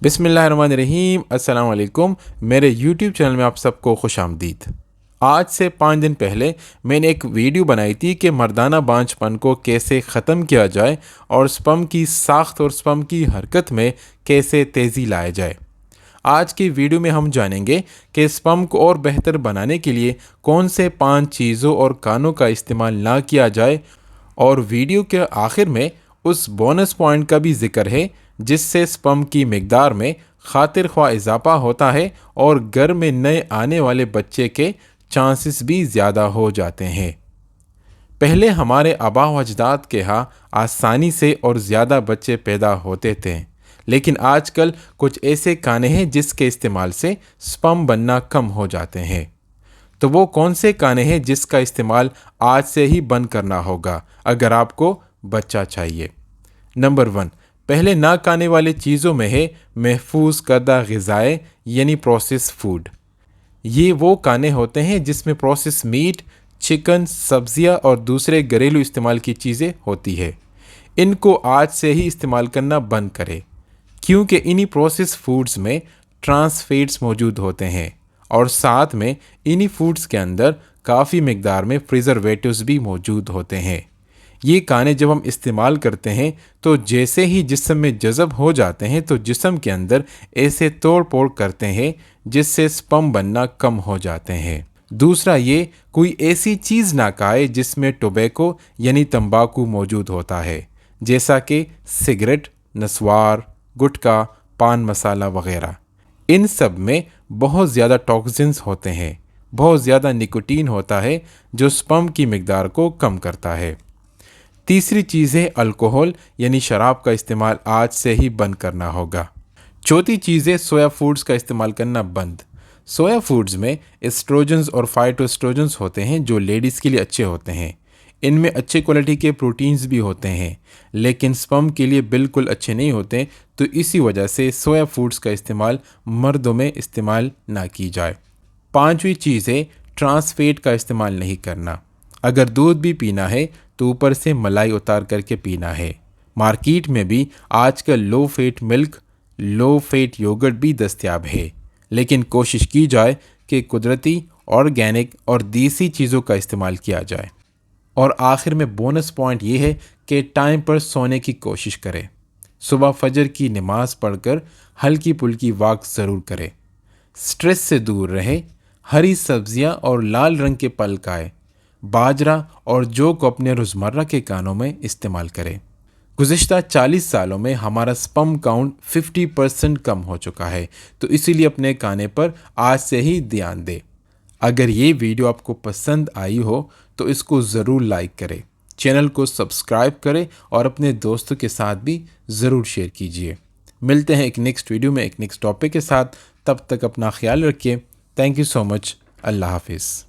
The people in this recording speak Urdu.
بسم اللہ الرحمن الرحیم۔ السلام علیکم، میرے یوٹیوب چینل میں آپ سب کو خوش آمدید۔ آج سے 5 دن پہلے میں نے ایک ویڈیو بنائی تھی کہ مردانہ بانجھ پن کو کیسے ختم کیا جائے اور سپرم کی ساخت اور سپرم کی حرکت میں کیسے تیزی لایا جائے۔ آج کی ویڈیو میں ہم جانیں گے کہ سپرم کو اور بہتر بنانے کے لیے کون سے 5 چیزوں اور کانوں کا استعمال نہ کیا جائے، اور ویڈیو کے آخر میں اس بونس پوائنٹ کا بھی ذکر ہے جس سے سپرم کی مقدار میں خاطر خواہ اضافہ ہوتا ہے اور گھر میں نئے آنے والے بچے کے چانسز بھی زیادہ ہو جاتے ہیں۔ پہلے ہمارے آباء و اجداد کے ہاں آسانی سے اور زیادہ بچے پیدا ہوتے تھے، لیکن آج کل کچھ ایسے کانے ہیں جس کے استعمال سے سپرم بننا کم ہو جاتے ہیں۔ تو وہ کون سے کانے ہیں جس کا استعمال آج سے ہی بند کرنا ہوگا اگر آپ کو بچہ چاہیے؟ نمبر 1، پہلے نہ کھانے والی چیزوں میں ہے محفوظ کردہ غذائیں یعنی پروسیس فوڈ۔ یہ وہ کھانے ہوتے ہیں جس میں پروسیس میٹ، چکن، سبزیاں اور دوسرے گھریلو استعمال کی چیزیں ہوتی ہے۔ ان کو آج سے ہی استعمال کرنا بند کریں، کیونکہ انہی پروسیس فوڈز میں ٹرانس فیٹس موجود ہوتے ہیں اور ساتھ میں انہی فوڈز کے اندر کافی مقدار میں پریزرویٹوز بھی موجود ہوتے ہیں۔ یہ کھانے جب ہم استعمال کرتے ہیں تو جیسے ہی جسم میں جذب ہو جاتے ہیں تو جسم کے اندر ایسے توڑ پھوڑ کرتے ہیں جس سے سپرم بننا کم ہو جاتے ہیں۔ دوسرا یہ، کوئی ایسی چیز نہ کھائے جس میں ٹوبیکو یعنی تمباکو موجود ہوتا ہے، جیسا کہ سگریٹ، نسوار، گٹکا، پان مسالہ وغیرہ۔ ان سب میں بہت زیادہ ٹاکسنز ہوتے ہیں، بہت زیادہ نکوٹین ہوتا ہے جو سپرم کی مقدار کو کم کرتا ہے۔ تیسری چیز ہے الکوہل یعنی شراب کا استعمال آج سے ہی بند کرنا ہوگا۔ چوتھی چیز ہے سویا فوڈز کا استعمال کرنا بند۔ سویا فوڈز میں ایسٹروجنز اور فائٹو ایسٹروجنز ہوتے ہیں جو لیڈیز کے لیے اچھے ہوتے ہیں۔ ان میں اچھے کوالٹی کے پروٹینز بھی ہوتے ہیں، لیکن سپرم کے لیے بالکل اچھے نہیں ہوتے، تو اسی وجہ سے سویا فوڈز کا استعمال مردوں میں استعمال نہ کی جائے۔ 5ویں چیز ہے ٹرانس فیٹ کا استعمال نہیں کرنا۔ اگر دودھ بھی پینا ہے تو اوپر سے ملائی اتار کر کے پینا ہے۔ مارکیٹ میں بھی آج کل لو فیٹ ملک، لو فیٹ یوگرٹ بھی دستیاب ہے، لیکن کوشش کی جائے کہ قدرتی، آرگینک اور دیسی چیزوں کا استعمال کیا جائے۔ اور آخر میں بونس پوائنٹ یہ ہے کہ ٹائم پر سونے کی کوشش کرے۔ صبح فجر کی نماز پڑھ کر ہلکی پھلکی واک ضرور کرے۔ سٹریس سے دور رہے، ہری سبزیاں اور لال رنگ کے پھل کھائے، باجرہ اور جو کو اپنے روزمرہ کے کانوں میں استعمال کرے۔ گزشتہ 40 سالوں میں ہمارا سپرم کاؤنٹ 50% کم ہو چکا ہے، تو اسی لیے اپنے کھانے پر آج سے ہی دھیان دے۔ اگر یہ ویڈیو آپ کو پسند آئی ہو تو اس کو ضرور لائک کرے، چینل کو سبسکرائب کرے اور اپنے دوستوں کے ساتھ بھی ضرور شیئر کیجیے۔ ملتے ہیں ایک نیکسٹ ویڈیو میں ایک نیکسٹ ٹاپک کے ساتھ، تب تک اپنا خیال رکھیے۔ تھینک یو سو مچ۔ اللہ حافظ۔